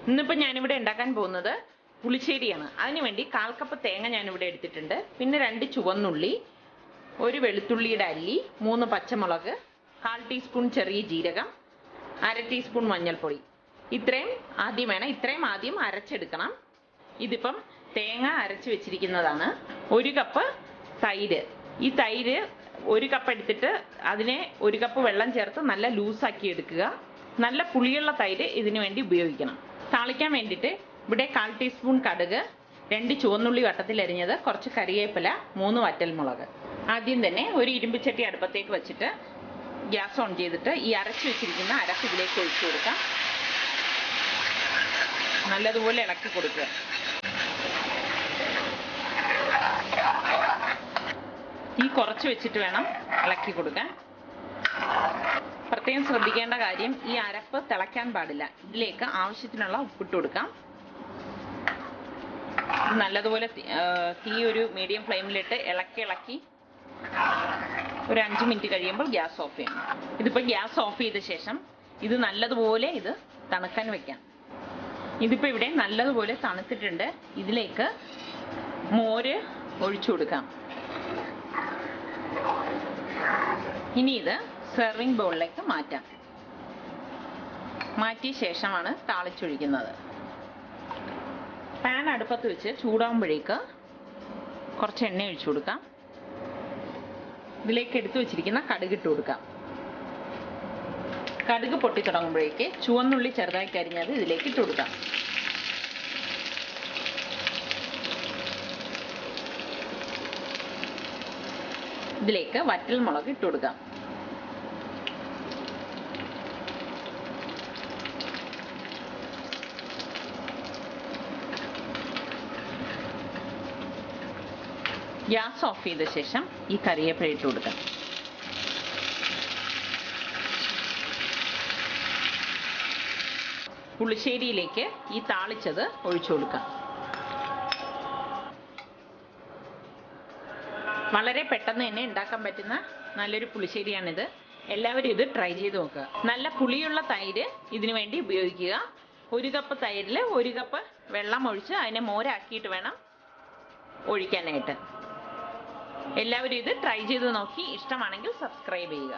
ഇന്നിപ്പോൾ ഞാനിവിടെ ഉണ്ടാക്കാൻ പോകുന്നത് പുളിശ്ശേരിയാണ്. അതിനുവേണ്ടി 1/4 കപ്പ് തേങ്ങ ഞാനിവിടെ എടുത്തിട്ടുണ്ട്. പിന്നെ 2 ചുവന്നുള്ളി, 1 വെളുത്തുള്ളിയുടെ അല്ലി, 3 പച്ചമുളക്, 1/4 ടീസ്പൂൺ ചെറിയ ജീരകം, 1/2 ടീസ്പൂൺ മഞ്ഞൾപ്പൊടി. ഇത്രയും ആദ്യം വേണം. ഇത്രയും ആദ്യം അരച്ചെടുക്കണം. ഇതിപ്പം തേങ്ങ അരച്ച് വെച്ചിരിക്കുന്നതാണ്. 1 കപ്പ് തൈര്. ഈ തൈര് 1 കപ്പ് എടുത്തിട്ട് അതിനെ 1 കപ്പ് വെള്ളം ചേർത്ത് നല്ല ലൂസാക്കി എടുക്കുക. നല്ല പുളിയുള്ള തൈര് ഇതിനു വേണ്ടി ഉപയോഗിക്കണം. താളിക്കാൻ വേണ്ടിയിട്ട് ഇവിടെ 1/4 ടീസ്പൂൺ കടുക്, 2 ചുവന്നുള്ളി വട്ടത്തിൽ അരിഞ്ഞത്, കുറച്ച് കറിവേപ്പില, 3 വറ്റൽമുളക്. ആദ്യം തന്നെ ഒരു ഇരുമ്പ് ചട്ടി അടുപ്പത്തേക്ക് വെച്ചിട്ട് ഗ്യാസ് ഓൺ ചെയ്തിട്ട് ഈ അരച്ച് വെച്ചിരിക്കുന്ന അരപ്പ് ഇതിലേക്ക് ഒഴിച്ചു കൊടുക്കാം. നല്ലതുപോലെ ഇളക്കി കൊടുക്കുക. തീ കുറച്ച് വെച്ചിട്ട് വേണം ഇളക്കി കൊടുക്കാൻ. പ്രത്യേകം ശ്രദ്ധിക്കേണ്ട കാര്യം, ഈ അരപ്പ് തിളയ്ക്കാൻ പാടില്ല. ഇതിലേക്ക് ആവശ്യത്തിനുള്ള ഉപ്പിട്ട് കൊടുക്കാം. നല്ലതുപോലെ തീ ഒരു മീഡിയം ഫ്ലെയിമിലിട്ട് ഇളക്കി ഒരു 5 മിനിറ്റ് കഴിയുമ്പോൾ ഗ്യാസ് ഓഫ് ചെയ്യണം. ഇതിപ്പോൾ ഗ്യാസ് ഓഫ് ചെയ്ത ശേഷം ഇത് നല്ലതുപോലെ തണുക്കാൻ വെക്കാം. ഇതിപ്പോൾ ഇവിടെ നല്ലതുപോലെ തണുത്തിട്ടുണ്ട്. ഇതിലേക്ക് മോര് ഒഴിച്ചു കൊടുക്കാം. ഇനി ഇത് സെർവിങ് ബൗളിലേക്ക് മാറ്റാം. മാറ്റിയ ശേഷമാണ് താളിച്ചൊഴിക്കുന്നത്. പാൻ അടുപ്പത്ത് വെച്ച് ചൂടാകുമ്പോഴേക്ക് കുറച്ച് എണ്ണ ഒഴിച്ചു കൊടുക്കാം. ഇതിലേക്ക് എടുത്തു വെച്ചിരിക്കുന്ന കടുക് ഇട്ട് കൊടുക്കാം. കടുക് പൊട്ടി തുടങ്ങുമ്പോഴേക്ക് ചുവന്നുള്ളി ചെറുതായി കരിഞ്ഞത് ഇതിലേക്ക് ഇട്ട് കൊടുക്കാം. ഇതിലേക്ക് വറ്റൽമുളക് ഇട്ട് കൊടുക്കാം. ഗ്യാസ് ഓഫ് ചെയ്ത ശേഷം ഈ കറിവേപ്പില ഇട്ട് കൊടുക്കാം. പുളിശ്ശേരിയിലേക്ക് ഈ താളിച്ചത് ഒഴിച്ചു കൊടുക്കാം. വളരെ പെട്ടെന്ന് തന്നെ ഉണ്ടാക്കാൻ പറ്റുന്ന നല്ലൊരു പുളിശ്ശേരിയാണിത്. എല്ലാവരും ഇത് ട്രൈ ചെയ്ത് നോക്കുക. നല്ല പുളിയുള്ള തൈര് ഇതിനു വേണ്ടി ഉപയോഗിക്കുക. 1 കപ്പ് തൈരിൽ 1 കപ്പ് വെള്ളം ഒഴിച്ച് അതിനെ മോരാക്കിയിട്ട് വേണം ഒഴിക്കാനായിട്ട്. എല്ലാവരും ഇത് ട്രൈ ചെയ്ത് നോക്കി ഇഷ്ടമാണെങ്കിൽ സബ്സ്ക്രൈബ് ചെയ്യുക.